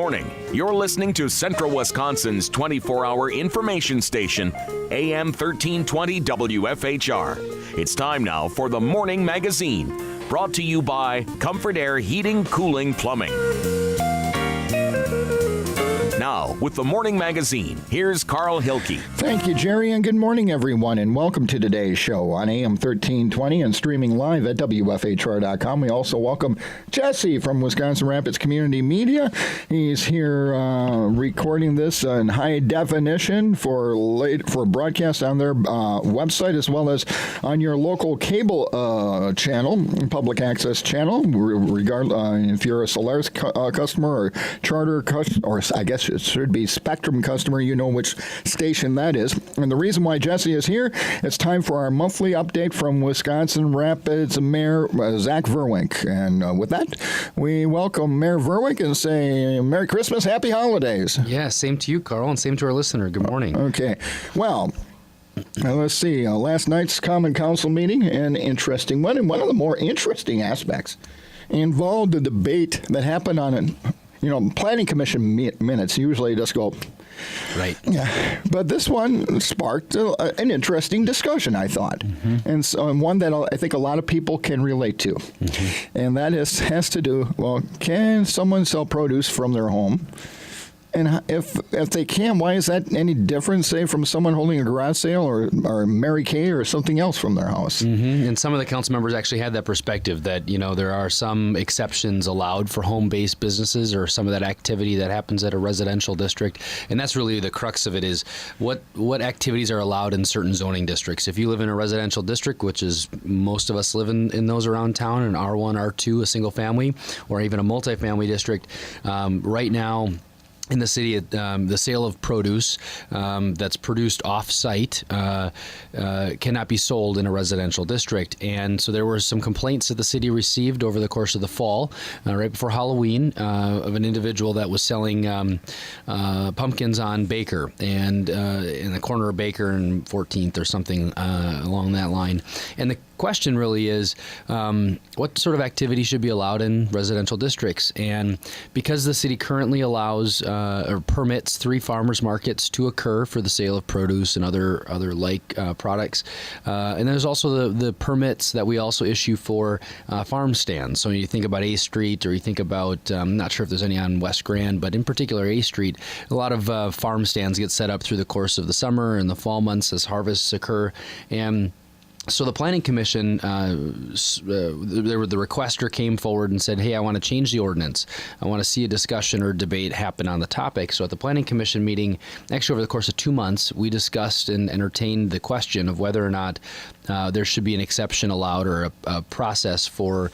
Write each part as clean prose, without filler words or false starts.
morning. You're listening to Central Wisconsin's 24-hour information station, AM 1320 WFHR. It's time now for the Morning Magazine, brought to you by Comfort Air Heating, Cooling, Plumbing. Now, with the Morning Magazine, here's Carl Hilke. Thank you, Jerry, and good morning, everyone, and welcome to today's show on AM 1320 and streaming live at WFHR.com. We also welcome Jesse from Wisconsin Rapids Community Media. He's here recording this in high definition for broadcast on their website as well as on your local cable channel, public access channel, if you're a Solaris customer or Charter customer, or I guess it should be Spectrum customer, you know which station that is. And the reason why Jesse is here, it's time for our monthly update from Wisconsin Rapids Mayor Zach Vruwink. And with that, we welcome Mayor Vruwink and say Merry Christmas, Happy Holidays. Yeah, same to you, Carl, and same to our listener. Good morning. Okay. Well, let's see. Last night's Common Council meeting, an interesting one, and one of the more interesting aspects involved the debate that happened on an Planning Commission minutes usually just go right. Yeah, but this one sparked an interesting discussion, I thought, and one that I think a lot of people can relate to, and that has to do, well, can someone sell produce from their home? And if they can, why is that any different, say, from someone holding a garage sale or Mary Kay or something else from their house? And some of the council members actually had that perspective that, there are some exceptions allowed for home-based businesses or some of that activity that happens at a residential district. And that's really the crux of it is what activities are allowed in certain zoning districts. If you live in a residential district, which is most of us live in those around town, an R1, R2, a single family, or even a multifamily district, right now, in the city, the sale of produce that's produced off-site cannot be sold in a residential district. And so there were some complaints that the city received over the course of the fall, right before Halloween, of an individual that was selling pumpkins on Baker and in the corner of Baker and 14th or something along that line. And the question really is what sort of activity should be allowed in residential districts? And because the city currently allows or permits 3 farmers markets to occur for the sale of produce and other like products, and there's also the permits that we also issue for farm stands. So you think about A Street, or you think about I'm not sure if there's any on West Grand, but in particular A Street, a lot of farm stands get set up through the course of the summer and the fall months as harvests occur. And so the Planning Commission, the requester came forward and said, hey, I want to change the ordinance. I want to see a discussion or debate happen on the topic. So at the Planning Commission meeting, actually over the course of 2 months, we discussed and entertained the question of whether or not there should be an exception allowed or a process for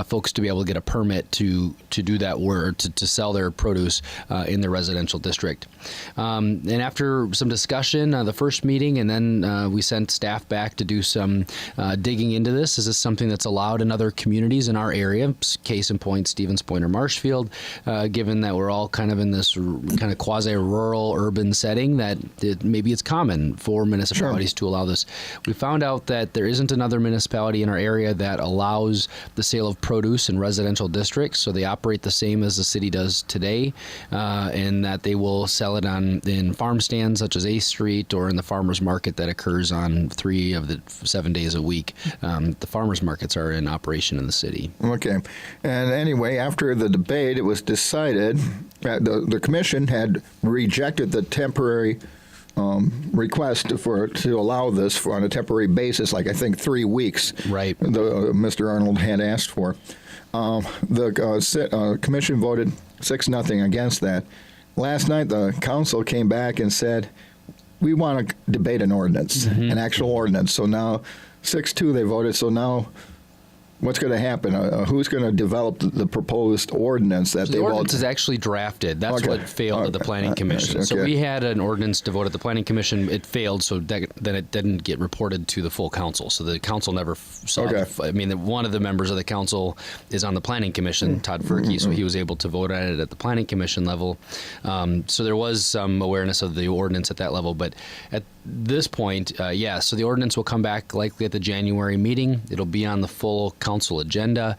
folks to be able to get a permit to do that work, to sell their produce in the residential district. And after some discussion, the first meeting, and then we sent staff back to do some digging into this. Is this something that's allowed in other communities in our area? Case in point, Stevens Point or Marshfield, given that we're all kind of in this kind of quasi-rural urban setting, that maybe it's common for municipalities to allow this. We found out that there isn't another municipality in our area that allows the sale of produce in residential districts, so they operate the same as the city does today, and that they will sell it in farm stands such as A Street or in the farmers market that occurs on 3 of the 7 days a week. The farmers markets are in operation in the city. Okay. And anyway, after the debate, it was decided that the commission had rejected the temporary request to allow this on a temporary basis, like I think 3 weeks. Right. Mr. Arnold had asked for. The commission voted 6-0 against that. Last night, the council came back and said, we want to debate an ordinance, an actual ordinance. So now 6-2 they voted. So now what's going to happen? Who's going to develop the proposed ordinance that the ordinance is actually drafted? That's what failed at the Planning Commission. So we had an ordinance to vote at the Planning Commission. It failed, so then it didn't get reported to the full council. So the council never saw it. One of the members of the council is on the Planning Commission, Todd Furkey, so he was able to vote on it at the Planning Commission level. So there was some awareness of the ordinance at that level. But at this point, so the ordinance will come back likely at the January meeting. It'll be on the full council agenda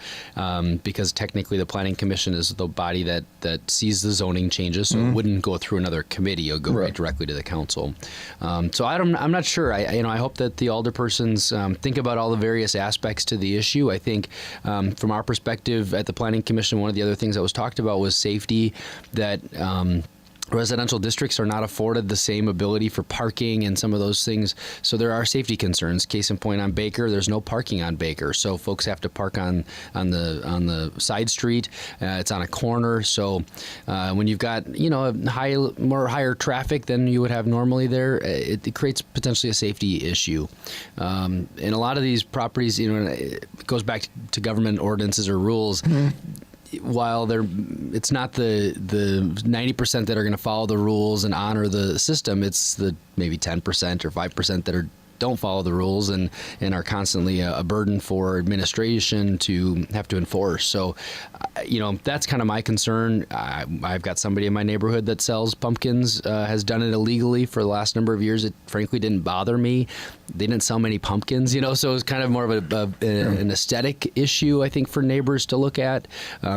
because technically the Planning Commission is the body that sees the zoning changes, so it wouldn't go through another committee. It would go right directly to the council. So I'm not sure. I hope that the alderpersons think about all the various aspects to the issue. I think from our perspective at the Planning Commission, one of the other things that was talked about was safety, that residential districts are not afforded the same ability for parking and some of those things. So there are safety concerns. Case in point, on Baker, there's no parking on Baker. So folks have to park on the side street. It's on a corner. So when you've got, higher traffic than you would have normally there, it creates potentially a safety issue. And a lot of these properties, it goes back to government ordinances or rules. While it's not the 90% that are going to follow the rules and honor the system, it's the maybe 10% or 5% that don't follow the rules and are constantly a burden for administration to have to enforce. So, that's kind of my concern. I've got somebody in my neighborhood that sells pumpkins, has done it illegally for the last number of years. It frankly didn't bother me. They didn't sell many pumpkins, so it was kind of more of an aesthetic issue, I think, for neighbors to look at,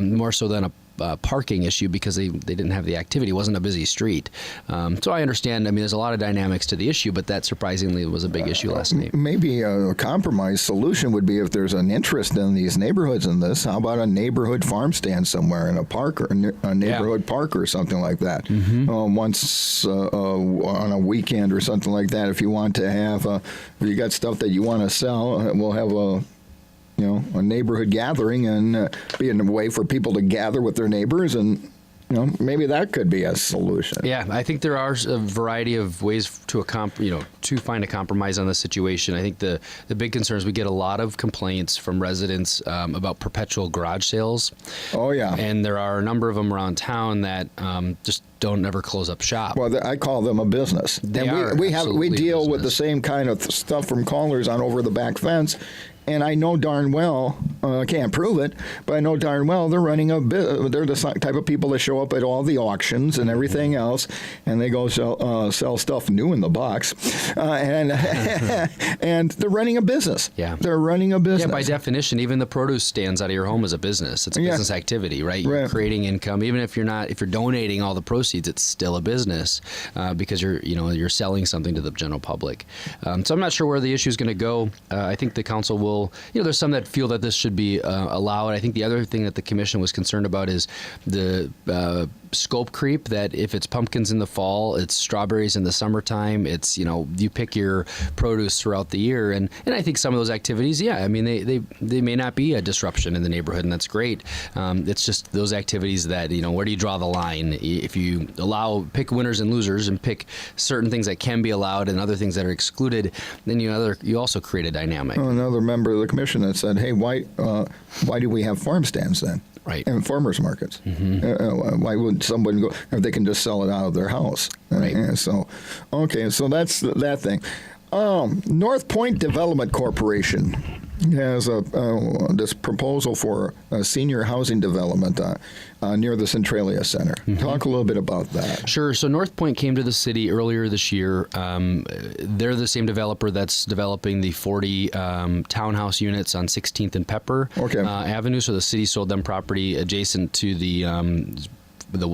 more so than a parking issue because they didn't have the activity. It wasn't a busy street. So I understand. There's a lot of dynamics to the issue, but that surprisingly was a big issue last night. Maybe a compromise solution would be if there's an interest in these neighborhoods in this, how about a neighborhood farm stand somewhere in a park or a neighborhood park or something like that? Once on a weekend or something like that, if you want to have, if you got stuff that you want to sell, we'll have a neighborhood gathering and be a way for people to gather with their neighbors, and maybe that could be a solution. Yeah, I think there are a variety of ways to find a compromise on the situation. I think the big concern is we get a lot of complaints from residents about perpetual garage sales. Oh yeah, and there are a number of them around town that just don't ever close up shop. Well, I call them a business. We deal with the same kind of stuff from callers on over the back fence. And I know darn well, I can't prove it, but I know darn well they're running they're the type of people that show up at all the auctions and everything else, and they go sell stuff new in the box, and they're running a business. Yeah, they're running a business. Yeah, by definition, even the produce stands out of your home is a business. It's a business activity, right? You're creating income, even if you're donating all the proceeds, it's still a business because you're selling something to the general public. So I'm not sure where the issue is going to go. I think the council will. There's some that feel that this should be allowed. I think the other thing that the commission was concerned about is the scope creep, that if it's pumpkins in the fall, it's strawberries in the summertime, it's, you pick your produce throughout the year. And I think some of those activities, they may not be a disruption in the neighborhood, and that's great. It's just those activities that, where do you draw the line? If you pick winners and losers and pick certain things that can be allowed and other things that are excluded, then you also create a dynamic. Another member of the commission that said, hey, why do we have farm stands then? Right. And farmers markets. Why would someone go if they can just sell it out of their house? Right. So that's that thing. Northpoint Development Corporation has this proposal for a senior housing development near the Centralia Center. Talk a little bit about that. Sure. So Northpoint came to the city earlier this year. They're the same developer that's developing the 40 townhouse units on 16th and Pepper Avenue. So the city sold them property adjacent to the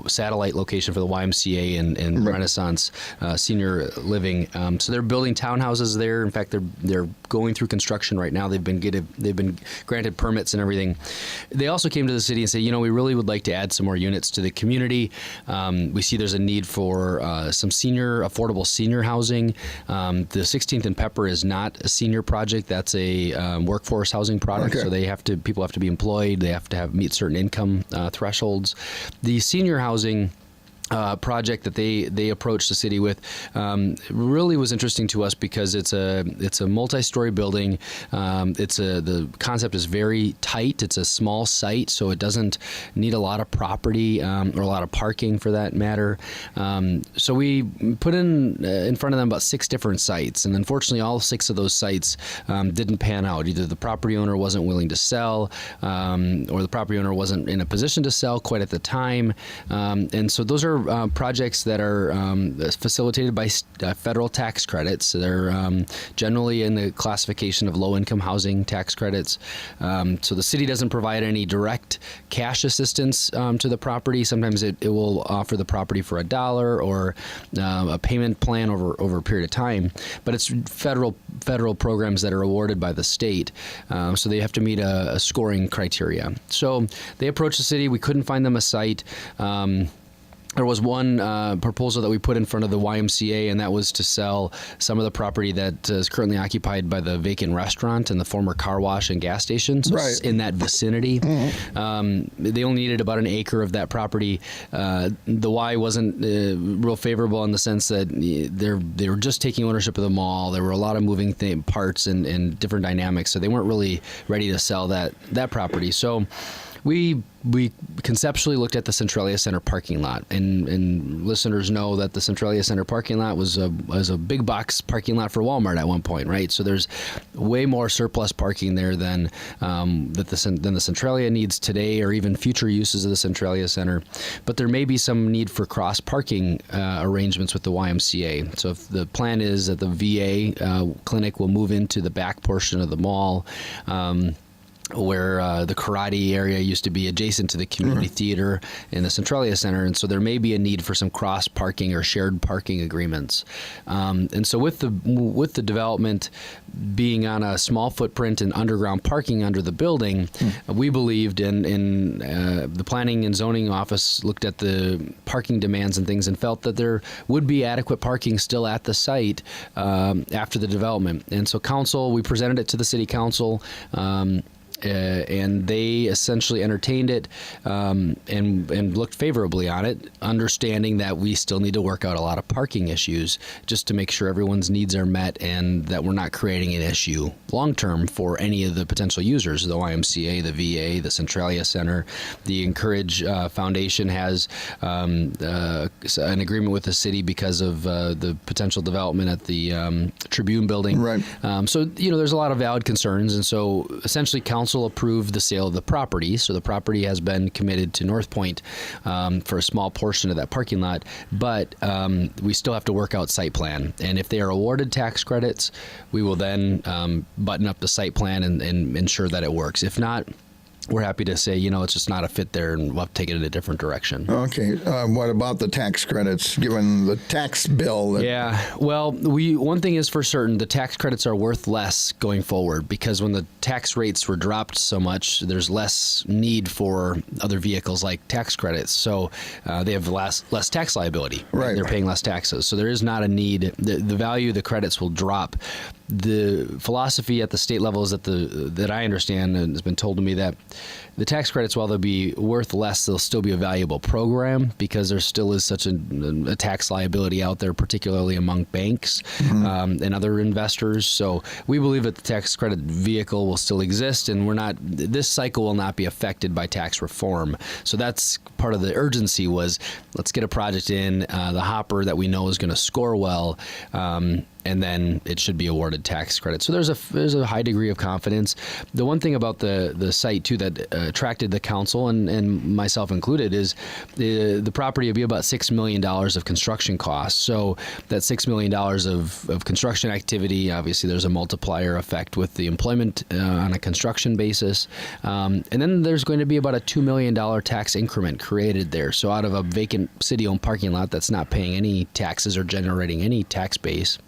satellite location for the YMCA and Renaissance Senior Living. So they're building townhouses there. In fact, they're going through construction right now. They've been granted permits and everything. They also came to the city and said, we really would like to add some more units to the community. We see there's a need for some affordable senior housing. The 16th and Pepper is not a senior project. That's a workforce housing product. So people have to be employed. They have to meet certain income thresholds. The senior housing project that they approached the city with really was interesting to us because it's a multi-story building. The concept is very tight. It's a small site, so it doesn't need a lot of property or a lot of parking for that matter. So we put in front of them about 6 different sites, and unfortunately, all 6 of those sites didn't pan out. Either the property owner wasn't willing to sell, or the property owner wasn't in a position to sell quite at the time, and so those are are projects that are facilitated by federal tax credits. So they're generally in the classification of low-income housing tax credits. So the city doesn't provide any direct cash assistance to the property. Sometimes it will offer the property for $1 or a payment plan over a period of time. But it's federal programs that are awarded by the state. So they have to meet a scoring criteria. So they approached the city. We couldn't find them a site. There was one proposal that we put in front of the YMCA, and that was to sell some of the property that is currently occupied by the vacant restaurant and the former car wash and gas station, so in that vicinity. Mm-hmm. They only needed about an acre of that property. The Y wasn't real favorable in the sense that they were just taking ownership of the mall. There were a lot of moving parts and different dynamics, so they weren't really ready to sell that property. So we conceptually looked at the Centralia Center parking lot, and listeners know that the Centralia Center parking lot was a big box parking lot for Walmart at one point, right? So there's way more surplus parking there than the Centralia needs today, or even future uses of the Centralia Center. But there may be some need for cross parking arrangements with the YMCA. So if the plan is that the VA clinic will move into the back portion of the mall, where the karate area used to be adjacent to the community theater in the Centralia Center, and so there may be a need for some cross parking or shared parking agreements. And so with the development being on a small footprint and underground parking under the building, we believed in the planning and zoning office looked at the parking demands and things and felt that there would be adequate parking still at the site after the development. And so we presented it to the city council. And they essentially entertained it and looked favorably on it, understanding that we still need to work out a lot of parking issues just to make sure everyone's needs are met and that we're not creating an issue long-term for any of the potential users, the YMCA, the VA, the Centralia Center. The Encourage Foundation has an agreement with the city because of the potential development at the Tribune building. Right. So, there's a lot of valid concerns, and so essentially council approved the sale of the property. So the property has been committed to Northpoint for a small portion of that parking lot, but we still have to work out site plan. And if they are awarded tax credits, we will then button up the site plan and ensure that it works. If not, we're happy to say, it's just not a fit there, and we'll have to take it in a different direction. Okay. What about the tax credits, given the tax bill? Yeah. Well, one thing is for certain, the tax credits are worth less going forward, because when the tax rates were dropped so much, there's less need for other vehicles like tax credits. So they have less tax liability. Right. They're paying less taxes. So there is not a need. The value of the credits will drop. The philosophy at the state level is that I understand, and has been told to me, that the tax credits, while they'll be worth less, they'll still be a valuable program because there still is such a tax liability out there, particularly among banks and other investors. So we believe that the tax credit vehicle will still exist, and this cycle will not be affected by tax reform. So that's part of the urgency, was let's get a project in the hopper that we know is going to score well, and then it should be awarded tax credit. So there's a high degree of confidence. The one thing about the site too that attracted the council and myself included is the property will be about $6 million of construction costs. So that $6 million of construction activity, obviously there's a multiplier effect with the employment on a construction basis. And then there's going to be about a $2 million tax increment created there. So out of a vacant city-owned parking lot that's not paying any taxes or generating any tax base,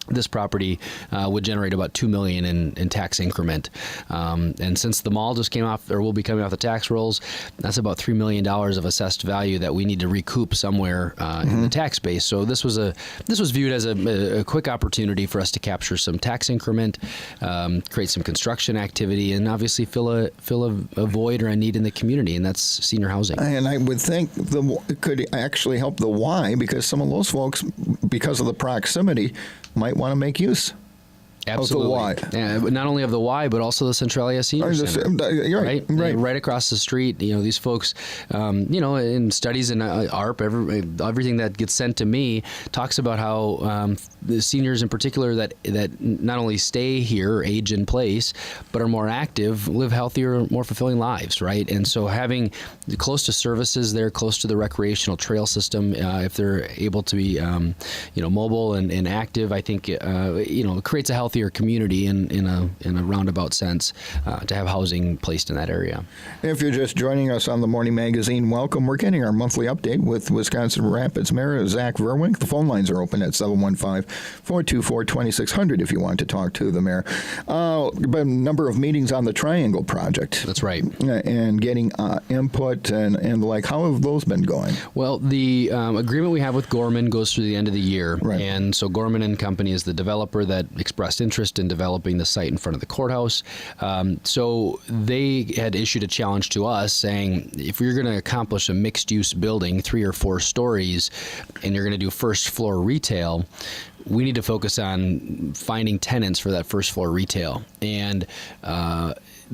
this property would generate about $2 million in tax increment. And since the mall just came off, or will be coming off the tax rolls, that's about $3 million of assessed value that we need to recoup somewhere in the tax base. So this was viewed as a quick opportunity for us to capture some tax increment, create some construction activity, and obviously fill a void or a need in the community, and that's senior housing. And I would think it could actually help the Y, because some of those folks, because of the proximity, might want to make use. Absolutely. Of the Y. But not only of the Y, but also the Centralia Senior Center. Right. Right across the street. These folks, in studies in ARP, everything that gets sent to me talks about how the seniors in particular that not only stay here, age in place, but are more active, live healthier, more fulfilling lives, right? And so having close to services there, close to the recreational trail system, if they're able to be, mobile and active, I think, it creates a healthier community in a roundabout sense to have housing placed in that area. If you're just joining us on the Morning Magazine, welcome. We're getting our monthly update with Wisconsin Rapids Mayor Zach Vruwink. The phone lines are open at 715-424-2600 if you want to talk to the mayor. But a number of meetings on the Triangle project. That's right. And getting input and like, how have those been going? Well, the agreement we have with Gorman goes through the end of the year. Right. And so Gorman and Company is the developer that expressed interest in developing the site in front of the courthouse. So they had issued a challenge to us saying, if you're going to accomplish a mixed-use building, 3 or 4 stories, and you're going to do first floor retail, we need to focus on finding tenants for that first floor retail. And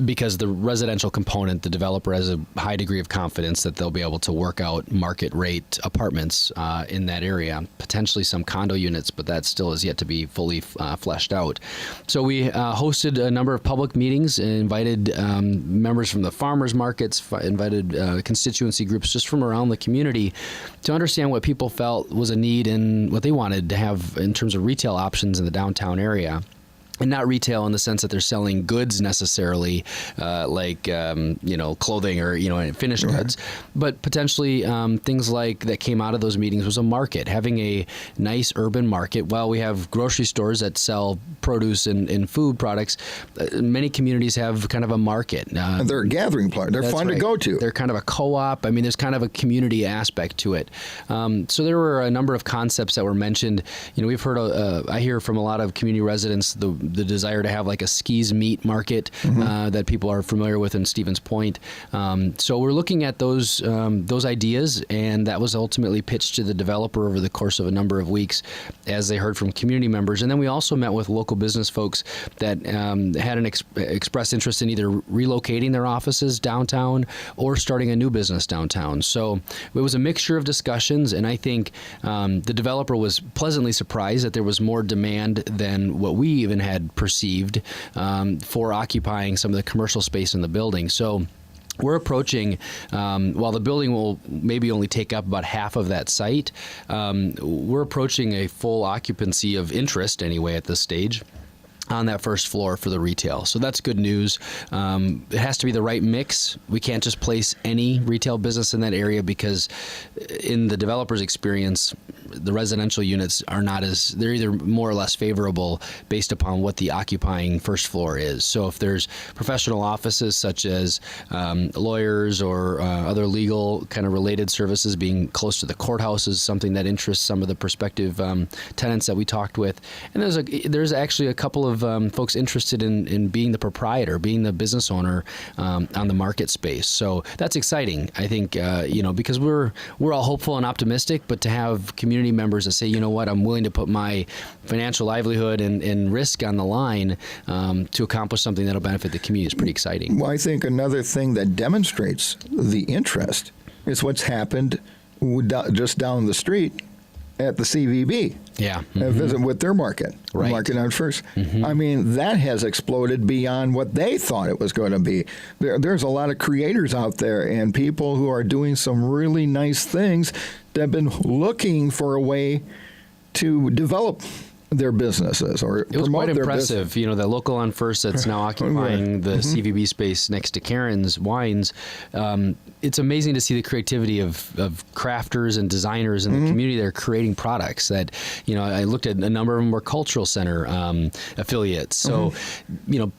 because the residential component, the developer has a high degree of confidence that they'll be able to work out market rate apartments in that area, potentially some condo units, but that still is yet to be fully fleshed out. So we hosted a number of public meetings, invited members from the farmers markets, invited constituency groups just from around the community to understand what people felt was a need and what they wanted to have in terms of retail options in the downtown area. And not retail in the sense that they're selling goods necessarily, like clothing or finished goods, but potentially things like that came out of those meetings was a market, having a nice urban market. While we have grocery stores that sell produce and food products, many communities have kind of a market. And they're a gathering place. They're fun to go to. They're kind of a co-op. I mean, there's kind of a community aspect to it. So there were a number of concepts that were mentioned. We've heard, I hear from a lot of community residents the desire to have like a skis meat market that people are familiar with in Stevens Point. So we're looking at those ideas, and that was ultimately pitched to the developer over the course of a number of weeks as they heard from community members. And then we also met with local business folks that had an expressed interest in either relocating their offices downtown or starting a new business downtown. So it was a mixture of discussions, and I think the developer was pleasantly surprised that there was more demand than what we even had perceived for occupying some of the commercial space in the building. So we're approaching, while the building will maybe only take up about half of that site, we're approaching a full occupancy of interest anyway at this stage on that first floor for the retail. So that's good news. It has to be the right mix. We can't just place any retail business in that area because in the developer's experience, the residential units are they're either more or less favorable based upon what the occupying first floor is. So if there's professional offices such as lawyers or other legal kind of related services, being close to the courthouse is something that interests some of the prospective tenants that we talked with. And there's actually a couple of folks interested in being the proprietor, being the business owner on the market space. So that's exciting, I think, because we're all hopeful and optimistic, but to have community members that say, you know what, I'm willing to put my financial livelihood and risk on the line to accomplish something that'll benefit the community is pretty exciting. Well, I think another thing that demonstrates the interest is what's happened just down the street at the CVB. Yeah. Visit with their market. Right. Market out first. I mean, that has exploded beyond what they thought it was going to be. There's a lot of creators out there and people who are doing some really nice things that have been looking for a way to develop their businesses or it was promote quite their impressive. business. The local on First that's now occupying the CVB space next to Karen's Wines. It's amazing to see the creativity of crafters and designers in the community that are creating products that, I looked at a number of them were cultural center affiliates. So,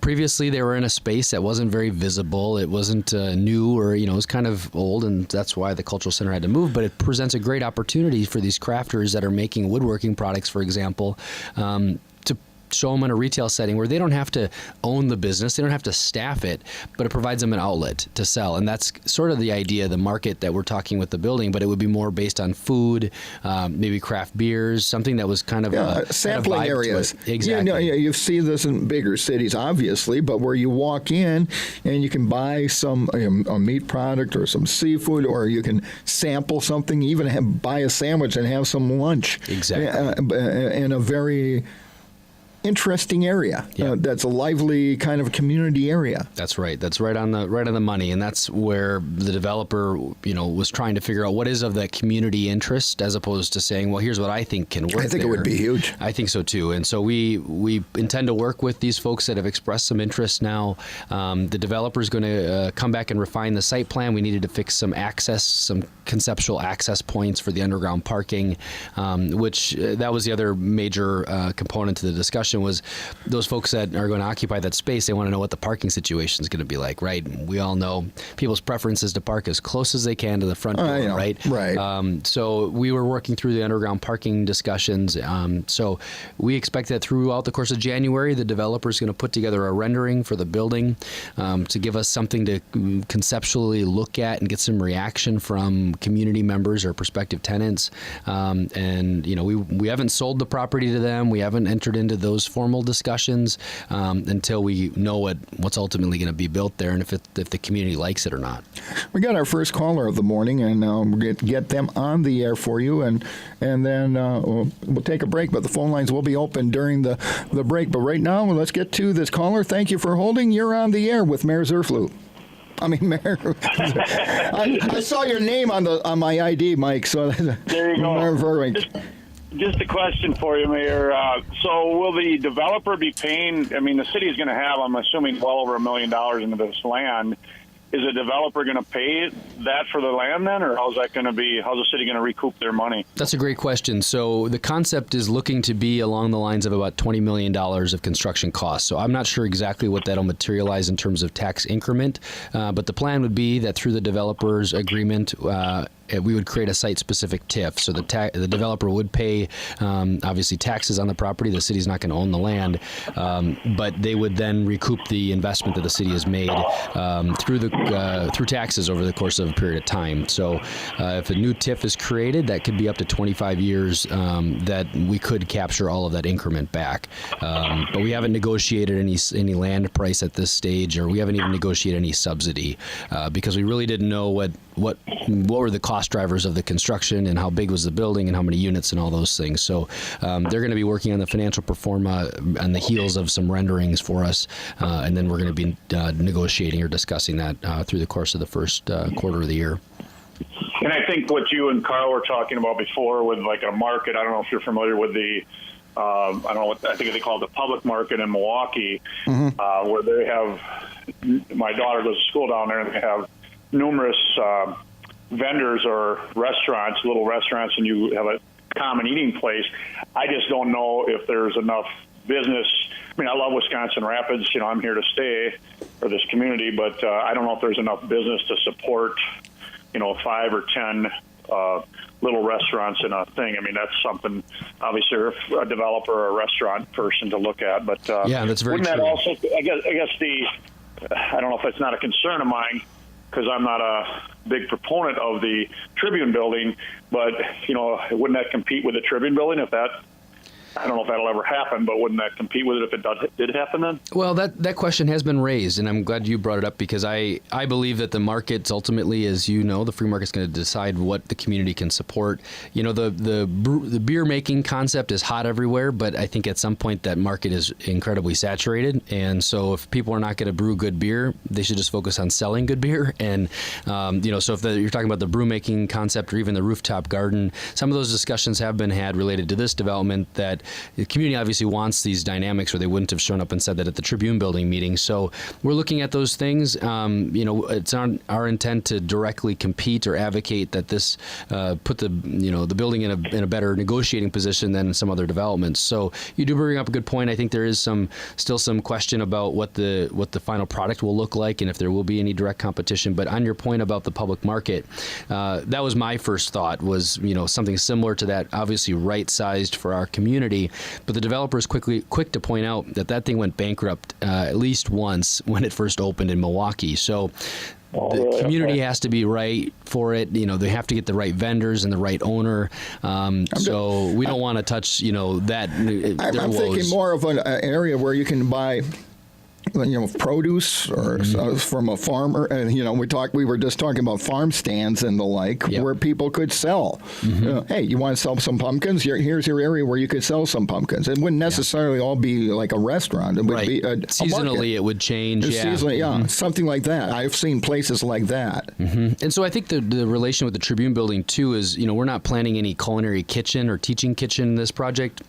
previously they were in a space that wasn't very visible. It wasn't new or, it was kind of old, and that's why the cultural center had to move. But it presents a great opportunity for these crafters that are making woodworking products, for example, show them in a retail setting where they don't have to own the business, they don't have to staff it, but it provides them an outlet to sell. And that's sort of the idea, the market that we're talking with the building, but it would be more based on food, maybe craft beers, something that was kind of sampling kind of areas. Exactly. You see this in bigger cities, obviously, but where you walk in and you can buy some a meat product or some seafood, or you can sample something, even buy a sandwich and have some lunch. Exactly. In a very interesting area. Yeah. That's a lively kind of community area. That's right. That's right on the money, and that's where the developer, was trying to figure out what is of that community interest, as opposed to saying, well, here's what I think can work. I think there. It would be huge. I think so too, and so we intend to work with these folks that have expressed some interest now. The developer is going to come back and refine the site plan. We needed to fix some conceptual access points for the underground parking, which that was the other major component to the discussion. Was those folks that are going to occupy that space, they want to know what the parking situation is going to be like, right? We all know people's preferences to park as close as they can to the front door, right? Right. So we were working through the underground parking discussions. So we expect that throughout the course of January, the developer is going to put together a rendering for the building to give us something to conceptually look at and get some reaction from community members or prospective tenants. And we haven't sold the property to them. We haven't entered into those formal discussions until we know what's ultimately going to be built there, and if the community likes it or not. We got our first caller of the morning, and we're going to get them on the air for you, and then we'll take a break. But the phone lines will be open during the break. But right now, let's get to this caller. Thank you for holding. You're on the air with Mayor Zurfluh. Mayor. I saw your name on my ID, Mike. So there you go. Mayor Vruwink. Just a question for you, Mayor. So will the developer be paying, the city is going to have, I'm assuming, well over $1 million into this land. Is the developer going to pay that for the land then, or how's that going to be? How's the city going to recoup their money? That's a great question. So the concept is looking to be along the lines of about $20 million of construction costs. So I'm not sure exactly what that'll materialize in terms of tax increment, but the plan would be that through the developer's agreement, we would create a site-specific TIF. So the developer would pay, obviously, taxes on the property. The city's not going to own the land, but they would then recoup the investment that the city has made through taxes over the course of a period of time. So if a new TIF is created, that could be up to 25 years that we could capture all of that increment back. But we haven't negotiated any land price at this stage, or we haven't even negotiated any subsidy because we really didn't know what were the cost drivers of the construction and how big was the building and how many units and all those things. So they're going to be working on the financial pro forma on the heels of some renderings for us, and then we're going to be negotiating or discussing that through the course of the first quarter of the year. And I think what you and Carl were talking about before with like a market, I don't know if you're familiar with the I think they call it the public market in Milwaukee, where they have, my daughter goes to school down there, and they have numerous vendors or restaurants, little restaurants, and you have a common eating place. I just don't know if there's enough business. I love Wisconsin Rapids. I'm here to stay for this community, but I don't know if there's enough business to support, 5 or 10 little restaurants in a thing. That's something, obviously, if a developer or a restaurant person to look at. But yeah, that's very wouldn't true. That also, I guess I don't know if it's not a concern of mine, because I'm not a big proponent of the Tribune building, but, wouldn't that compete with the Tribune building if that, I don't know if that'll ever happen, but wouldn't that compete with it if it did happen then? Well, that question has been raised, and I'm glad you brought it up, because I believe that the markets ultimately, as you know, the free market's going to decide what the community can support. The beer making concept is hot everywhere, but I think at some point that market is incredibly saturated, and so if people are not going to brew good beer, they should just focus on selling good beer. And so if you're talking about the brew making concept or even the rooftop garden, some of those discussions have been had related to this development that the community obviously wants these dynamics, or they wouldn't have shown up and said that at the Tribune building meeting. So we're looking at those things. It's not our intent to directly compete or advocate that this put the building in a better negotiating position than some other developments. So you do bring up a good point. I think there is still some question about what the final product will look like and if there will be any direct competition. But on your point about the public market, that was my first thought, was something similar to that, obviously right-sized for our community. community. But the developer is quick to point out that thing went bankrupt at least once when it first opened in Milwaukee. So the community has to be right for it. They have to get the right vendors and the right owner. So we don't want to touch, that. I'm thinking more of an area where you can buy produce or from a farmer. We were just talking about farm stands and the like, where people could sell. Hey, you want to sell some pumpkins? Here's your area where you could sell some pumpkins. It wouldn't necessarily all be like a restaurant. It would be seasonally. It would change. Seasonally, something like that. I've seen places like that. And so I think the relation with the Tribune building too is, we're not planning any culinary kitchen or teaching kitchen in this project,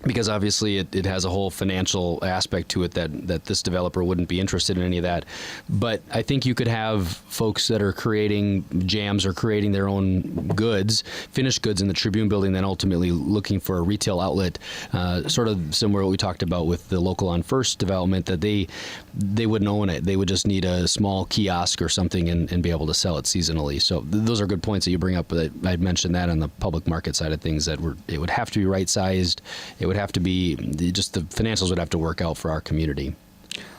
because obviously it has a whole financial aspect to it that this developer wouldn't be interested in any of that. But I think you could have folks that are creating jams or creating their own goods, finished goods in the Tribune building, then ultimately looking for a retail outlet, sort of similar to what we talked about with the Local on First development, that they wouldn't own it. They would just need a small kiosk or something and be able to sell it seasonally. So those are good points that you bring up. But I'd mentioned that on the public market side of things, that it would have to be right-sized. It would have to be, just the financials would have to work out for our community.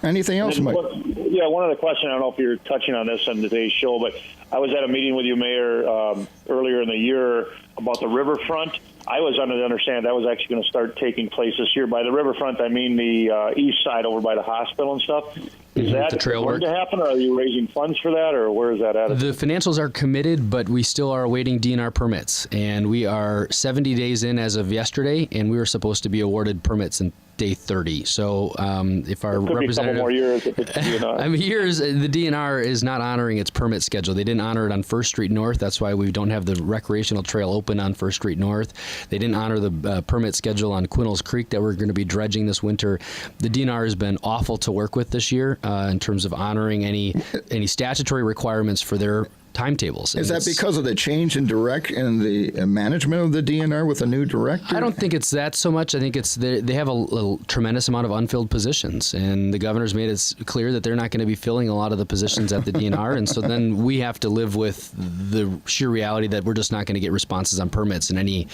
Anything else, Mike? Yeah, one other question. I don't know if you're touching on this on today's show, but I was at a meeting with you, Mayor, earlier in the year about the Riverfront. I was under the understanding that was actually going to start taking place this year. By the Riverfront, I mean the east side over by the hospital and stuff. Is that going to happen, or are you raising funds for that, or where is that at? The financials are committed, but we still are awaiting DNR permits, and we are 70 days in as of yesterday, and we were supposed to be awarded permits in day 30. So if our representative, more years if it's DNR. Years, the DNR is not honoring its permit schedule. They didn't honor it on First Street North. That's why we don't have the recreational trail open on First Street North. They didn't honor the permit schedule on Quinnell's Creek that we're going to be dredging this winter. The DNR has been awful to work with this year in terms of honoring any statutory requirements for their timetables. Is that because of the change in the management of the DNR with a new director? I don't think it's that so much. I think it's they have a tremendous amount of unfilled positions, and the governor's made it clear that they're not going to be filling a lot of the positions at the DNR, and so then we have to live with the sheer reality that we're just not going to get responses on permits in any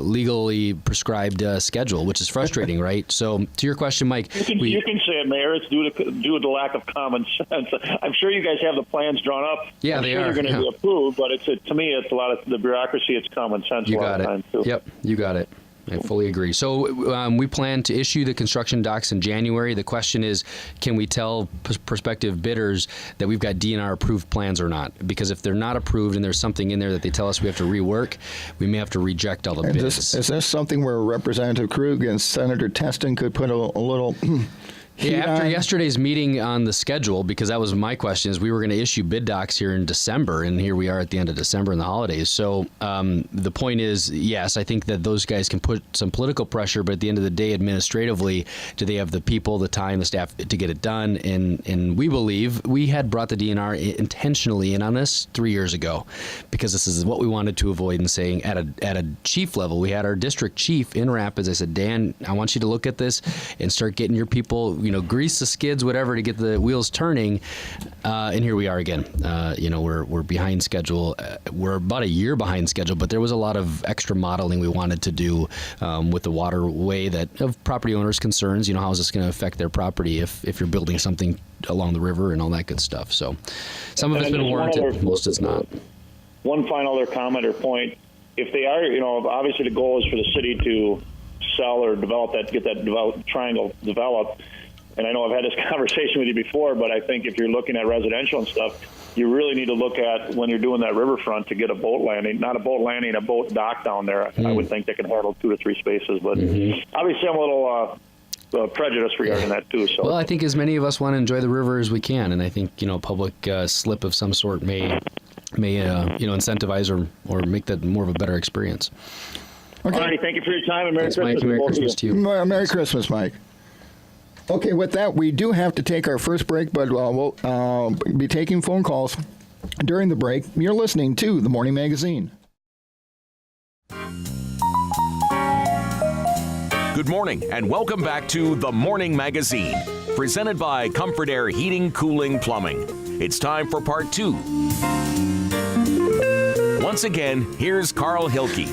legally prescribed schedule, which is frustrating, right? So to your question, Mike, you can say it, Mayor. It's due to the lack of common sense. I'm sure you guys have the plans drawn up. Yeah, they're going to be approved, but to me, it's a lot of the bureaucracy. It's common sense. You got it. Yep, you got it. I fully agree. So we plan to issue the construction docs in January. The question is, can we tell prospective bidders that we've got DNR approved plans or not? Because if they're not approved and there's something in there that they tell us we have to rework, we may have to reject all the bids. Is this something where Representative Krug and Senator Teston could put a little... Yeah, after yesterday's meeting on the schedule, because that was my question, is we were going to issue bid docs here in December, and here we are at the end of December and the holidays. So the point is, yes, I think that those guys can put some political pressure, but at the end of the day, administratively, do they have the people, the time, the staff to get it done? And we believe we had brought the DNR intentionally in on this 3 years ago, because this is what we wanted to avoid, and saying at a chief level, we had our district chief in Rapids. I said, Dan, I want you to look at this and start getting your people, grease the skids, whatever, to get the wheels turning. And here we are again. We're behind schedule. We're about a year behind schedule, but there was a lot of extra modeling we wanted to do with the waterway of property owners' concerns. How is this going to affect their property if you're building something along the river and all that good stuff. So some of it's been warranted, most it's not. One final other comment or point. If they are, obviously the goal is for the city to sell or develop that, get that triangle developed. And I know I've had this conversation with you before, but I think if you're looking at residential and stuff, you really need to look at, when you're doing that riverfront, to get a boat landing, not a boat landing, a boat dock down there. I would think they can handle 2 to 3 spaces. But obviously I'm a little prejudiced regarding that too. So. Well, I think as many of us want to enjoy the river as we can, and I think public slip of some sort may incentivize or make that more of a better experience. Okay. All right, thank you for your time, and Merry Christmas. Mike, Merry Christmas to you. Merry Christmas, Mike. Okay, with that, we do have to take our first break, but we'll be taking phone calls during the break. You're listening to The Morning Magazine. Good morning, and welcome back to The Morning Magazine, presented by Comfort Air Heating, Cooling, Plumbing. It's time for part 2. Once again, here's Carl Hilke.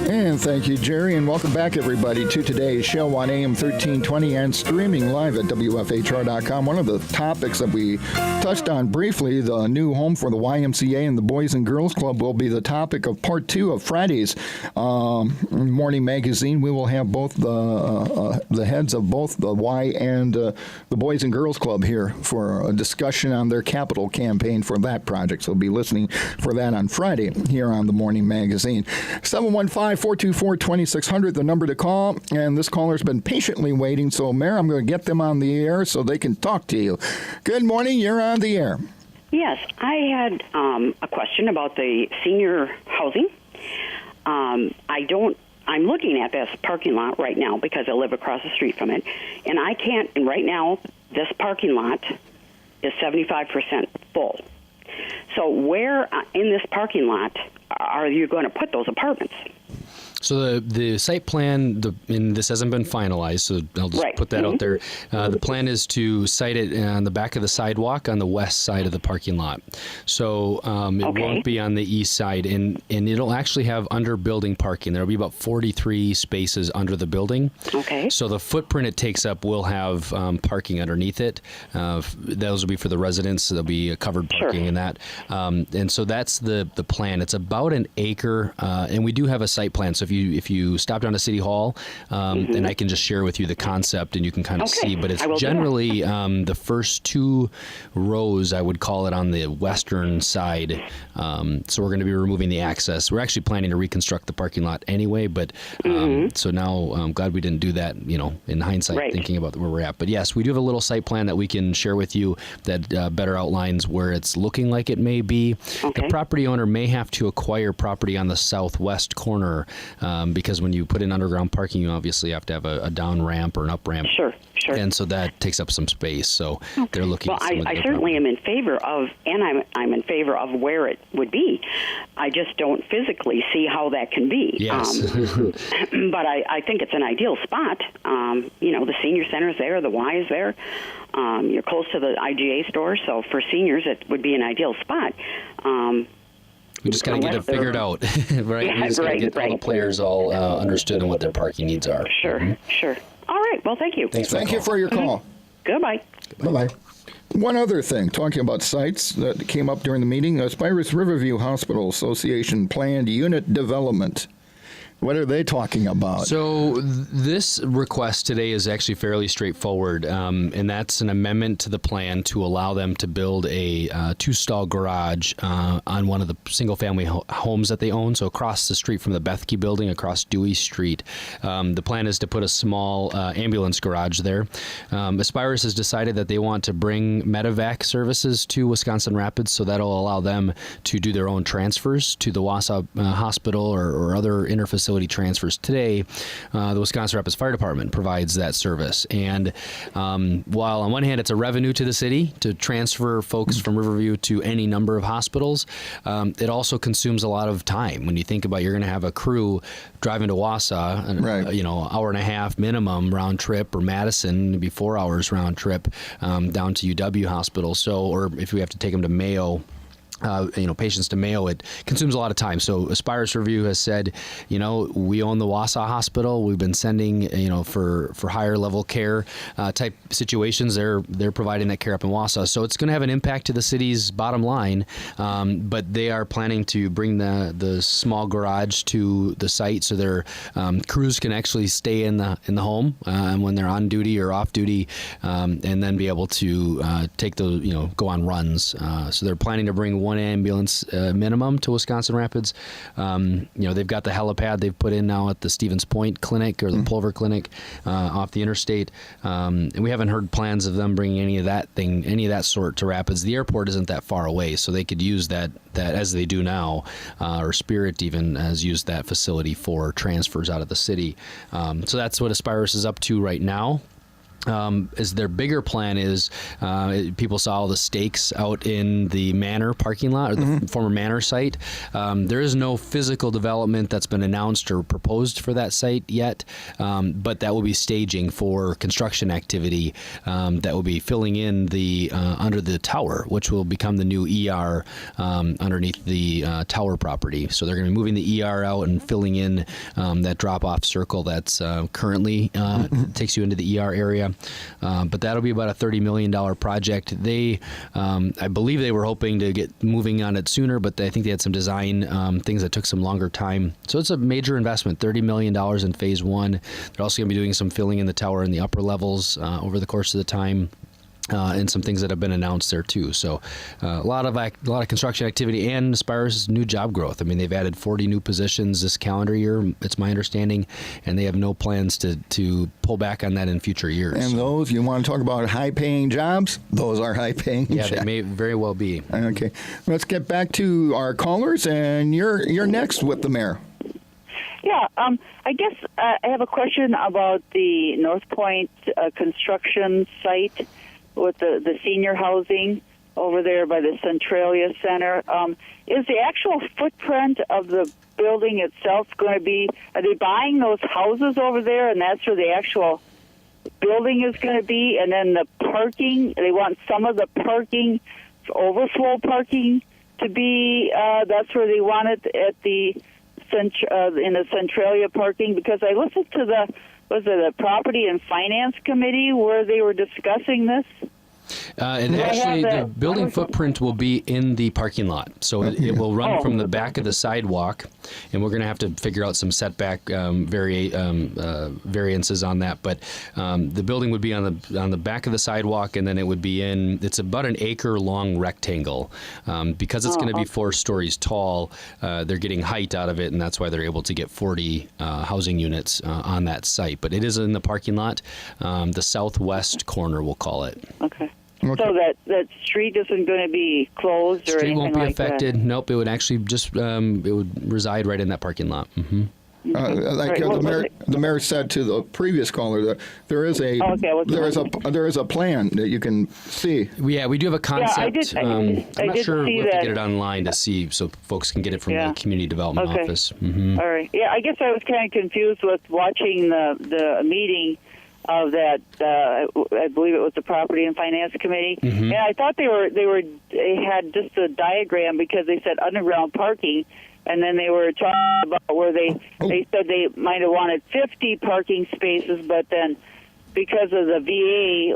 And thank you, Jerry, and welcome back, everybody, to today's show on AM 1320 and streaming live at WFHR.com. One of the topics that we touched on briefly, the new home for the YMCA and the Boys and Girls Club, will be the topic of part 2 of Friday's morning magazine. We will have both the heads of both the Y and the Boys and Girls Club here for a discussion on their capital campaign for that project. So be listening for that on Friday here on the morning magazine. 715-424-2600, the number to call. And this caller's been patiently waiting. So, Mayor, I'm going to get them on the air so they can talk to you. Good morning. You're on the air. Yes, I had a question about the senior housing. I'm looking at this parking lot right now because I live across the street from it, and and right now, this parking lot is 75% full. So where in this parking lot are you going to put those apartments? So the site plan, and this hasn't been finalized, so I'll just put that out there. The plan is to site it on the back of the sidewalk on the west side of the parking lot. So it won't be on the east side, and it'll actually have under building parking. There'll be about 43 spaces under the building. Okay. So the footprint it takes up will have parking underneath it. Those will be for the residents. So there'll be a covered parking in that. And so that's the plan. It's about an acre, and we do have a site plan. So if you stop down to City Hall, and I can just share with you the concept, and you can kind of see. But it's generally the first 2 rows, I would call it, on the western side. So we're going to be removing the access. We're actually planning to reconstruct the parking lot anyway. But so now I'm glad we didn't do that. In hindsight, thinking about where we're at. But yes, we do have a little site plan that we can share with you that better outlines where it's looking like it may be. The property owner may have to acquire property on the southwest corner. Because when you put in underground parking, you obviously have to have a down ramp or an up ramp. Sure. And so that takes up some space. So they're looking. Well, I certainly am in favor of, and I'm in favor of where it would be. I just don't physically see how that can be. Yes. But I think it's an ideal spot. The senior center's there, the Y is there. You're close to the IGA store, so for seniors, it would be an ideal spot. We just got to get it figured out, right? We just got to get all the players all understood and what their parking needs are. Sure. All right. Well, thank you. Thank you for your call. Goodbye. Bye-bye. One other thing, talking about sites that came up during the meeting, Aspirus Riverview Hospital Association planned unit development. What are they talking about? So this request today is actually fairly straightforward, and that's an amendment to the plan to allow them to build a 2-stall garage on one of the single-family homes that they own, so across the street from the Bethke building, across Dewey Street. The plan is to put a small ambulance garage there. Aspirus has decided that they want to bring medevac services to Wisconsin Rapids, so that'll allow them to do their own transfers to the Wausau Hospital or other interfacility transfers today. The Wisconsin Rapids Fire Department provides that service. And while on one hand it's a revenue to the city to transfer folks from Riverview to any number of hospitals, it also consumes a lot of time. When you think about you're going to have a crew driving to Wausau, hour and a half minimum round trip, or Madison, maybe 4 hours round trip down to UW Hospital. So, or if we have to take them to Mayo, patients to Mayo, it consumes a lot of time. So Aspirus Review has said, we own the Wausau Hospital. We've been sending, for higher level care type situations. They're providing that care up in Wausau. So it's going to have an impact to the city's bottom line. But they are planning to bring the small garage to the site so their crews can actually stay in the home when they're on duty or off duty, and then be able to take those, go on runs. So they're planning to bring one ambulance minimum to Wisconsin Rapids. They've got the helipad they've put in now at the Stevens Point Clinic or the Pulver Clinic off the interstate. And we haven't heard plans of them bringing any of that sort to Rapids. The airport isn't that far away, so they could use that as they do now, or Spirit even has used that facility for transfers out of the city. So that's what Aspirus is up to right now. is their bigger plan is people saw all the stakes out in the Manor parking lot, or the former Manor site. There is no physical development that's been announced or proposed for that site yet, but that will be staging for construction activity that will be filling in the under the tower, which will become the new ER underneath the tower property. So they're going to be moving the ER out and filling in that drop-off circle that's currently takes you into the ER area. But that'll be about a $30 million project. They, I believe they were hoping to get moving on it sooner, but I think they had some design things that took some longer time. So it's a major investment, $30 million in phase one. They're also going to be doing some filling in the tower in the upper levels over the course of the time. And some things that have been announced there too. So a lot of construction activity and Aspirus new job growth. I mean, they've added 40 new positions this calendar year, it's my understanding, and they have no plans to pull back on that in future years. And those, you want to talk about high-paying jobs? Those are high-paying jobs. Yeah, they may very well be. Okay. Let's get back to our callers, and you're next with the mayor. Yeah, I guess I have a question about the Northpoint construction site with the senior housing over there by the Centralia Center. Is the actual footprint of the building itself going to be, are they buying those houses over there and that's where the actual building is going to be? And then the parking, they want some of the parking, overflow parking to be, that's where they want it at the in the Centralia parking? Because I listened to the Property and Finance Committee where they were discussing this? And actually, the building footprint will be in the parking lot. So it will run from the back of the sidewalk, and we're going to have to figure out some setback variances on that. But the building would be on the back of the sidewalk, and then it would be it's about an acre-long rectangle. Because it's going to be 4 stories tall, they're getting height out of it, and that's why they're able to get 40 housing units on that site. But it is in the parking lot, the southwest corner, we'll call it. Okay. So that street isn't going to be closed or anything like that? Street won't be affected. Nope, it would actually just it would reside right in that parking lot. Mm-hmm. The mayor said to the previous caller that there is a plan that you can see. Yeah, we do have a concept. I'm not sure we'll have to get it online to see so folks can get it from the community development office. Mm-hmm. All right. Yeah, I guess I was kind of confused with watching the meeting of that. I believe it was the Property and Finance Committee, and I thought they had just a diagram because they said underground parking. And then they were talking about where they said they might have wanted 50 parking spaces, but then because of the VA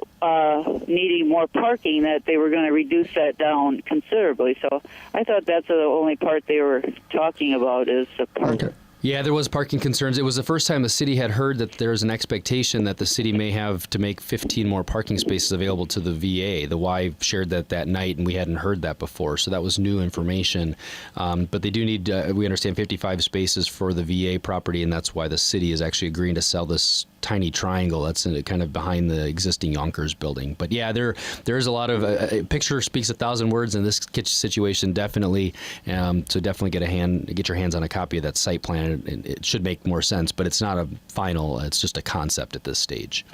needing more parking, that they were going to reduce that down considerably. So I thought that's the only part they were talking about is the parking. Okay. Yeah, there was parking concerns. It was the first time the city had heard that there's an expectation that the city may have to make 15 more parking spaces available to the VA. The Y shared that night, and we hadn't heard that before, so that was new information. But they do need, we understand, 55 spaces for the VA property, and that's why the city is actually agreeing to sell this tiny triangle that's kind of behind the existing Yonkers building. But yeah, there's a lot of a picture speaks 1,000 words in this situation, definitely. So definitely get your hands on a copy of that site plan. It should make more sense, but it's not a final. It's just a concept at this stage.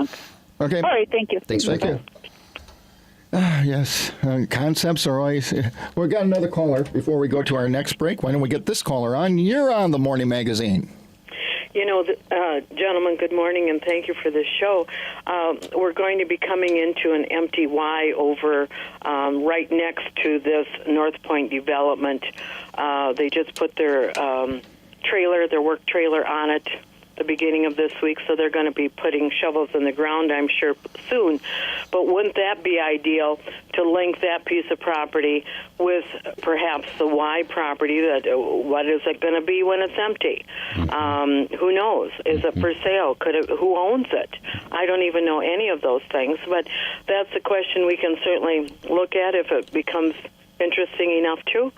Okay. All right. Thank you. Thanks for the call. Yes, concepts are always. We've got another caller before we go to our next break. Why don't we get this caller on? You're on the Morning Magazine. You know, gentlemen, good morning, and thank you for this show. We're going to be coming into an empty Y over right next to this Northpoint development. They just put their work trailer on it the beginning of this week, so they're going to be putting shovels in the ground, I'm sure, soon. But wouldn't that be ideal to link that piece of property with perhaps the Y property? That what is it going to be when it's empty? Who knows? Is it for sale? Who owns it? I don't even know any of those things, but that's a question we can certainly look at if it becomes interesting enough to.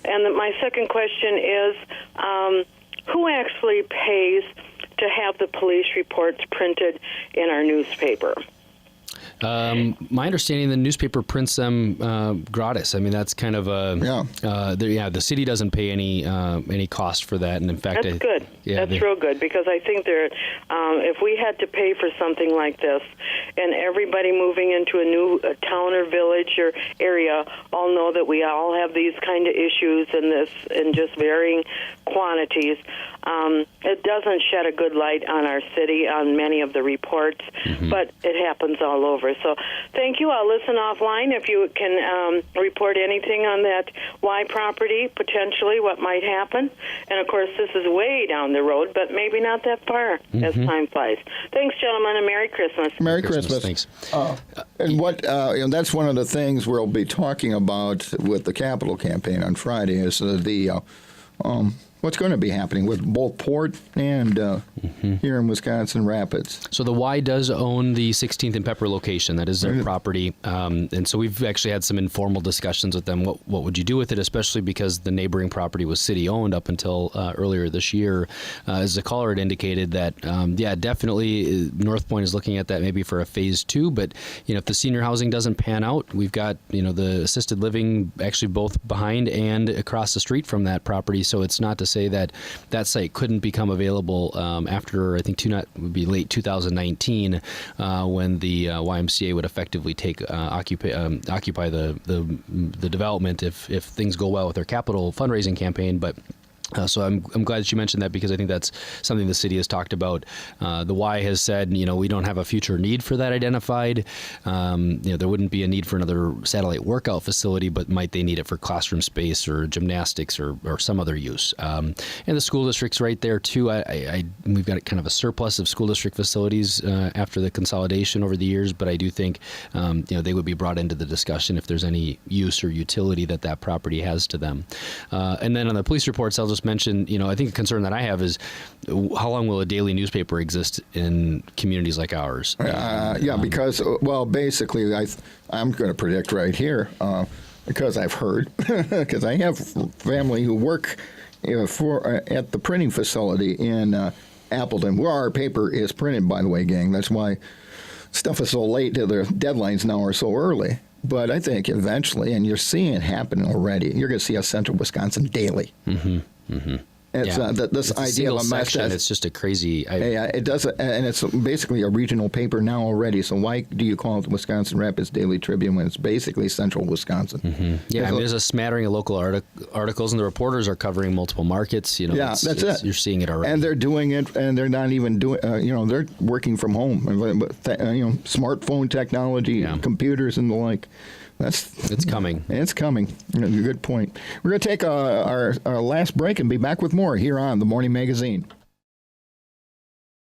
And my second question is, who actually pays to have the police reports printed in our newspaper? My understanding, the newspaper prints them gratis. I mean, that's kind of the city doesn't pay any cost for that, and in fact, that's good. Yeah, that's real good, because I think if we had to pay for something like this, and everybody moving into a new town or village or area all know that we all have these kind of issues in just varying quantities, it doesn't shed a good light on our city on many of the reports, but it happens all over. So thank you. I'll listen offline if you can report anything on that Y property, potentially what might happen. And, of course, this is way down the road, but maybe not that far as time flies. Thanks, gentlemen, and Merry Christmas. Merry Christmas. Thanks. And that's one of the things we'll be talking about with the Capitol campaign on Friday is what's going to be happening with both Port and here in Wisconsin Rapids. So the Y does own the 16th and Pepper location. That is their property. And so we've actually had some informal discussions with them. What would you do with it, especially because the neighboring property was city-owned up until earlier this year. As the caller had indicated that, definitely Northpoint is looking at that maybe for a phase 2. But, if the senior housing doesn't pan out, we've got, the assisted living actually both behind and across the street from that property. So it's not to say that site couldn't become available after, I think, would be late 2019 when the YMCA would effectively occupy the development if things go well with their capital fundraising campaign. But so I'm glad that you mentioned that, because I think that's something the city has talked about. The Y has said, we don't have a future need for that identified. There wouldn't be a need for another satellite workout facility, but might they need it for classroom space or gymnastics or some other use? And the school district's right there too. We've got kind of a surplus of school district facilities after the consolidation over the years, but I do think they would be brought into the discussion if there's any use or utility that property has to them. And then on the police reports, I'll just mention, I think a concern that I have is how long will a daily newspaper exist in communities like ours? Because, basically, I'm going to predict right here, because I've heard, because I have family who work at the printing facility in Appleton, where our paper is printed, by the way, gang. That's why stuff is so late, the deadlines now are so early. But I think eventually, and you're seeing it happen already, you're going to see a Central Wisconsin daily. It's this idea of a section. It's just a crazy. It does, and it's basically a regional paper now already. So why do you call it the Wisconsin Rapids Daily Tribune when it's basically Central Wisconsin? There's a smattering of local articles, and the reporters are covering multiple markets. That's it. You're seeing it already, and they're doing it, and they're not even doing. They're working from home. Smartphone technology, computers, and the like. It's coming. It's coming. Good point. We're going to take our last break and be back with more here on the Morning Magazine.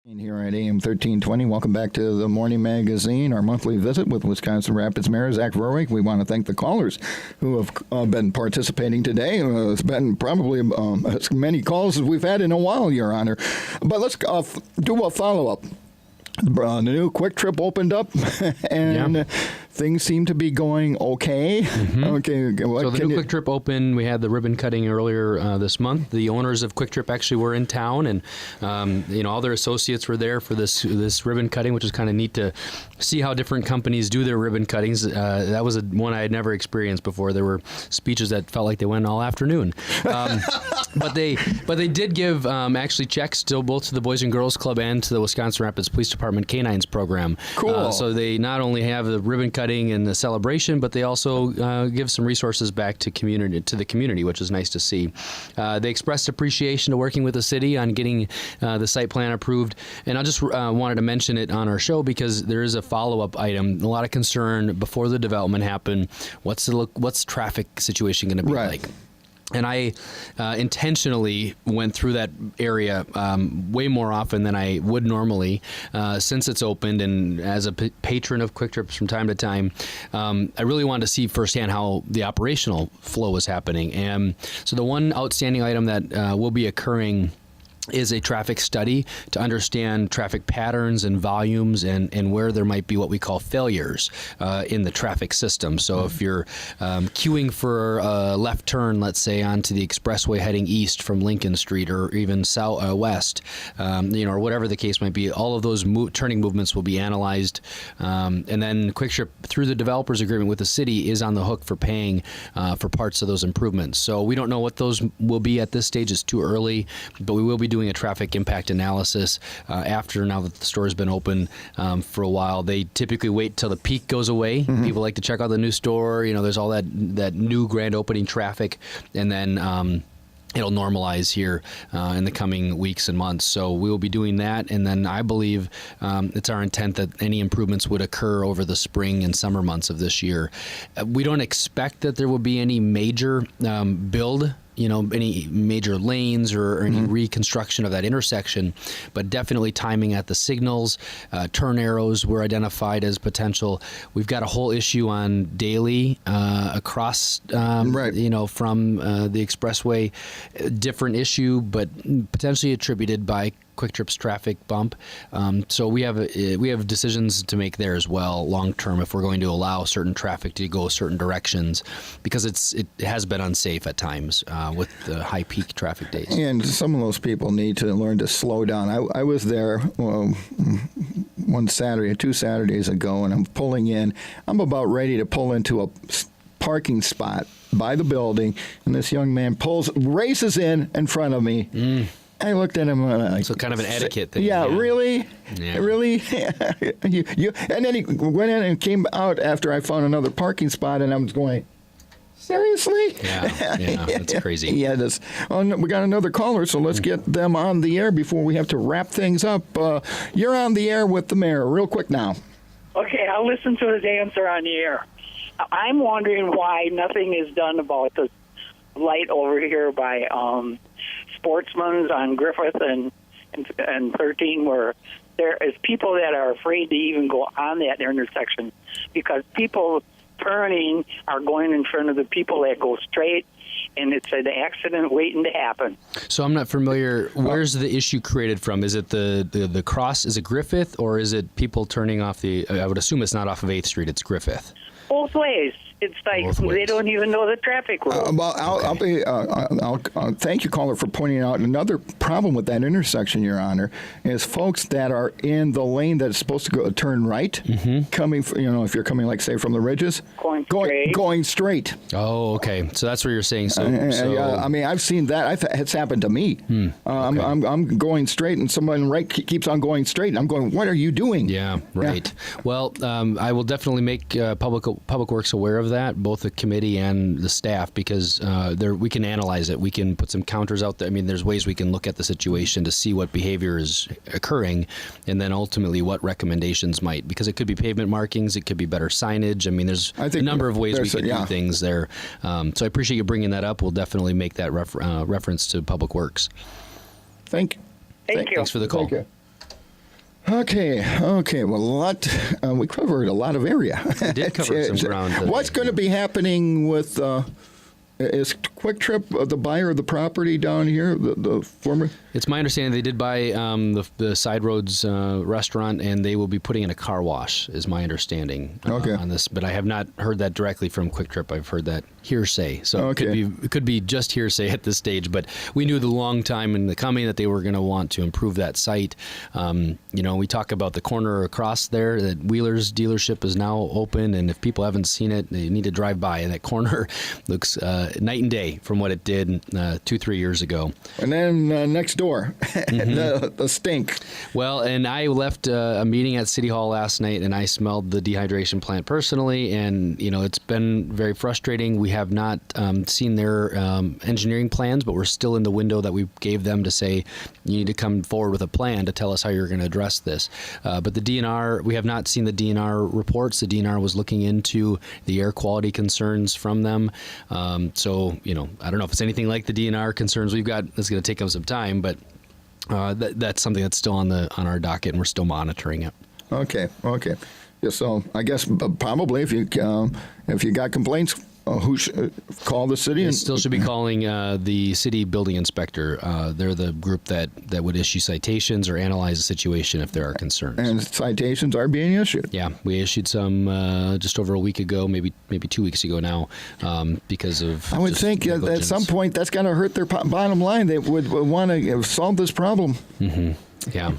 Here at AM 1320, welcome back to the Morning Magazine, our monthly visit with Wisconsin Rapids Mayor Zach Vruwink. We want to thank the callers who have been participating today. It's been probably as many calls as we've had in a while, Your Honor. But let's do a follow-up. The new Kwik Trip opened up, and things seem to be going okay. Okay. So the new Kwik Trip opened. We had the ribbon cutting earlier this month. The owners of Kwik Trip actually were in town, and all their associates were there for this ribbon cutting, which is kind of neat to see how different companies do their ribbon cuttings. That was one I had never experienced before. There were speeches that felt like they went all afternoon, but they did give actually checks still both to the Boys and Girls Club and to the Wisconsin Rapids Police Department Canines program. Cool. So they not only have the ribbon cutting and the celebration, but they also give some resources back to the community, which is nice to see. They expressed appreciation to working with the city on getting the site plan approved, and I just wanted to mention it on our show because there is a follow-up item. A lot of concern before the development happened. What's the traffic situation going to be like? And I intentionally went through that area way more often than I would normally since it's opened. And as a patron of Kwik Trips from time to time, I really wanted to see firsthand how the operational flow was happening. And so the one outstanding item that will be occurring is a traffic study to understand traffic patterns and volumes and where there might be what we call failures in the traffic system. So if you're queuing for a left turn, let's say, onto the Expressway heading east from Lincoln Street or even west, or whatever the case might be, all of those turning movements will be analyzed. And then Kwik Trip, through the developer's agreement with the city, is on the hook for paying for parts of those improvements. So we don't know what those will be at this stage. It's too early, but we will be doing a traffic impact analysis after, now that the store has been open for a while. They typically wait till the peak goes away. People like to check out the new store. There's all that new grand opening traffic, and then it'll normalize here in the coming weeks and months. So we will be doing that, and then I believe it's our intent that any improvements would occur over the spring and summer months of this year. We don't expect that there will be any major build, any major lanes or any reconstruction of that intersection, but definitely timing at the signals. Turn arrows were identified as potential. We've got a whole issue on Daly across, from the Expressway. Different issue, but potentially attributed by Kwik Trip's traffic bump. So we have decisions to make there as well, long term, if we're going to allow certain traffic to go certain directions, because it has been unsafe at times with the high peak traffic days. And some of those people need to learn to slow down. I was there one Saturday, 2 Saturdays ago, and I'm pulling in. I'm about ready to pull into a parking spot by the building, and this young man races in front of me. I looked at him. So kind of an etiquette thing. Yeah, really? Yeah. Really? And then he went in and came out after I found another parking spot, and I was going, seriously? Yeah, that's crazy. Yeah, we got another caller, so let's get them on the air before we have to wrap things up. You're on the air with the mayor, real quick now. Okay, I'll listen to his answer on the air. I'm wondering why nothing is done about the light over here by Sportsman's on Griffith and 13, where there is people that are afraid to even go on that intersection because people turning are going in front of the people that go straight, and it's an accident waiting to happen. So I'm not familiar. Where's the issue created from? Is it the cross? Is it Griffith, or is it people turning off I would assume it's not off of 8th Street. It's Griffith. Both ways. It's like they don't even know the traffic rules. I'll thank you, caller, for pointing out another problem with that intersection, Your Honor, is folks that are in the lane that's supposed to turn right, coming, if you're coming, like, say, from the Ridges, going straight. Oh, okay. So that's what you're saying. I mean, I've seen that. It's happened to me. Okay. I'm going straight, and someone right keeps on going straight, and I'm going, what are you doing? Yeah, right. Yeah. Well, I will definitely make Public Works aware of that, both the committee and the staff, because we can analyze it. We can put some counters out there. I mean, there's ways we can look at the situation to see what behavior is occurring, and then ultimately what recommendations might, because it could be pavement markings, it could be better signage. I mean, there's a number of ways we can do things there. So I appreciate you bringing that up. We'll definitely make that reference to Public Works. Thank you. Thanks for the call. Thank you. Okay. Well, we covered a lot of area. We did cover some ground today. What's going to be happening with? Is Kwik Trip the buyer of the property down here? The former. It's my understanding they did buy the Side Roads restaurant, and they will be putting in a car wash, is my understanding on this. But I have not heard that directly from Kwik Trip. I've heard that hearsay. So it could be just hearsay at this stage. But we knew the long time in the coming that they were going to want to improve that site. We talk about the corner across there. That Wheeler's dealership is now open, and if people haven't seen it, they need to drive by. And that corner looks night and day from what it did 2-3 years ago. And then next door, the stink. Well, and I left a meeting at City Hall last night, and I smelled the dehydration plant personally, and it's been very frustrating. We have not seen their engineering plans, but we're still in the window that we gave them to say you need to come forward with a plan to tell us how you're going to address this. But the DNR, we have not seen the DNR reports. The DNR was looking into the air quality concerns from them. So, I don't know if it's anything like the DNR concerns we've got. It's going to take them some time, but that's something that's still on our docket, and we're still monitoring it. Okay. Yeah, so I guess probably if you got complaints, Who should call the city? It still should be calling the city building inspector. They're the group that would issue citations or analyze the situation if there are concerns. And citations are being issued. Yeah, we issued some just over a week ago, maybe 2 weeks ago now, because of. I would think at some point that's going to hurt their bottom line. They would want to solve this problem. Mm-hmm. Yeah,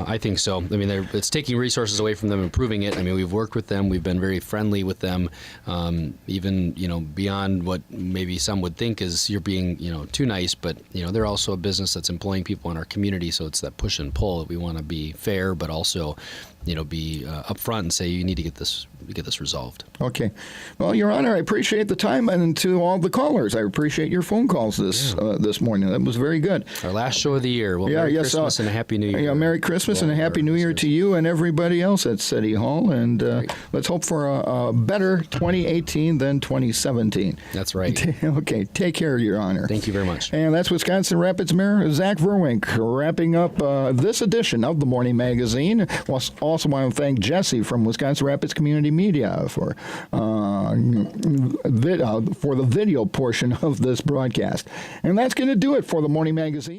I think so. I mean, it's taking resources away from them, improving it. I mean, we've worked with them. We've been very friendly with them, even, beyond what maybe some would think is you're being, too nice. But, they're also a business that's employing people in our community. So it's that push and pull that we want to be fair, but also, be upfront and say you need to get this resolved. Okay. Well, Your Honor, I appreciate the time, and to all the callers, I appreciate your phone calls this morning. That was very good. Our last show of the year. Well, Merry Christmas and a Happy New Year. Yeah, Merry Christmas and a Happy New Year to you and everybody else at City Hall. And let's hope for a better 2018 than 2017. That's right. Okay. Take care, Your Honor. Thank you very much. And that's Wisconsin Rapids Mayor Zach Vruwink wrapping up this edition of the Morning Magazine. Also want to thank Jesse from Wisconsin Rapids Community Media for the video portion of this broadcast. And that's going to do it for the Morning Magazine.